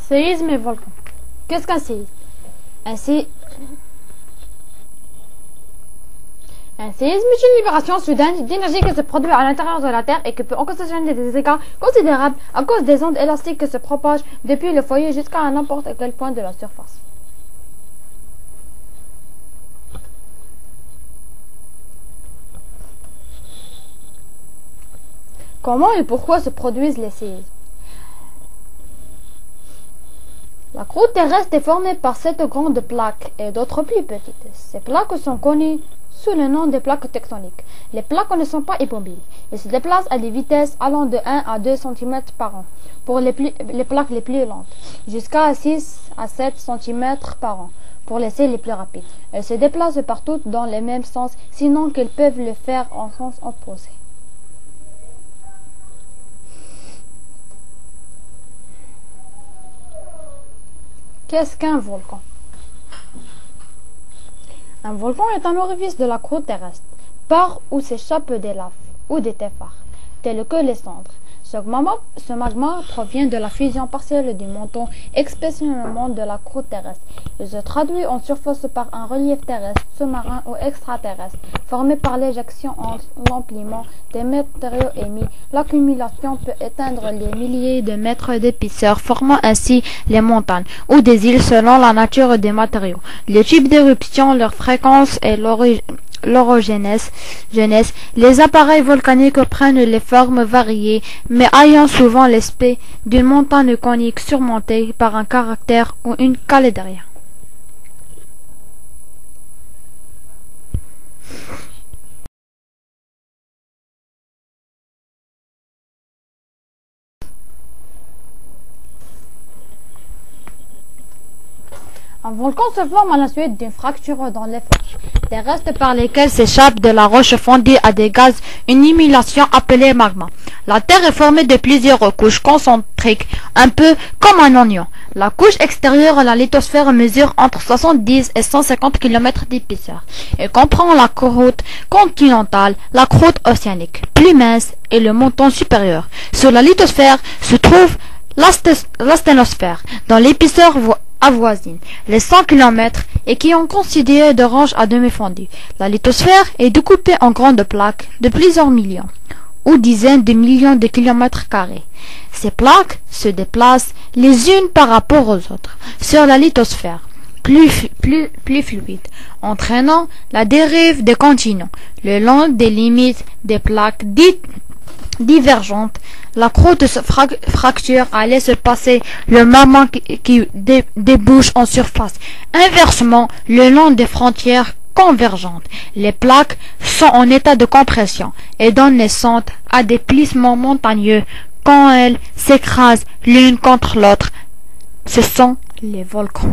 Séisme et volcan. Qu'est-ce qu'un séisme? Un séisme est une libération soudaine d'énergie qui se produit à l'intérieur de la Terre et qui peut occasionner des dégâts considérables à cause des ondes élastiques qui se propagent depuis le foyer jusqu'à n'importe quel point de la surface. Comment et pourquoi se produisent les séismes? La croûte terrestre est formée par 7 grandes plaques et d'autres plus petites. Ces plaques sont connues sous le nom de plaques tectoniques. Les plaques ne sont pas immobiles. Elles se déplacent à des vitesses allant de 1 à 2 cm par an pour les plaques les plus lentes, jusqu'à 6 à 7 cm par an pour les celles les plus rapides. Elles se déplacent partout dans le même sens, sinon qu'elles peuvent le faire en sens opposé. Qu'est-ce qu'un volcan? Un volcan est un orifice de la croûte terrestre, par où s'échappent des laves ou des téphars, tels que les cendres. Ce magma provient de la fusion partielle du manteau, exceptionnellement de la croûte terrestre. Il se traduit en surface par un relief terrestre, sous-marin ou extraterrestre, formé par l'éjection en l'empilement des matériaux émis. L'accumulation peut atteindre les milliers de mètres d'épaisseur, formant ainsi les montagnes ou des îles selon la nature des matériaux, les types d'éruption, leur fréquence et l'orogenèse. Les appareils volcaniques prennent les formes variées, mais ayant souvent l'aspect d'une montagne conique surmontée par un cratère ou une caldera. Un volcan se forme à la suite d'une fracture dans les flancs, des restes par lesquels s'échappe de la roche fondue à des gaz, une émulsion appelée magma. La Terre est formée de plusieurs couches concentriques, un peu comme un oignon. La couche extérieure, la lithosphère, mesure entre 70 et 150 km d'épaisseur et comprend la croûte continentale, la croûte océanique, plus mince, et le manteau supérieur. Sur la lithosphère se trouve l'asténosphère, dont l'épaisseur avoisine les 100 km et qui ont considéré de roches à demi fondues. La lithosphère est découpée en grandes plaques de plusieurs millions ou dizaines de millions de kilomètres carrés. Ces plaques se déplacent les unes par rapport aux autres sur la lithosphère, plus fluide, entraînant la dérive des continents le long des limites des plaques dites divergentes. La croûte se fracture à laisser passer le magma qui débouche en surface. Inversement, le long des frontières convergentes, les plaques sont en état de compression et donnent naissance à des plissements montagneux quand elles s'écrasent l'une contre l'autre. Ce sont les volcans.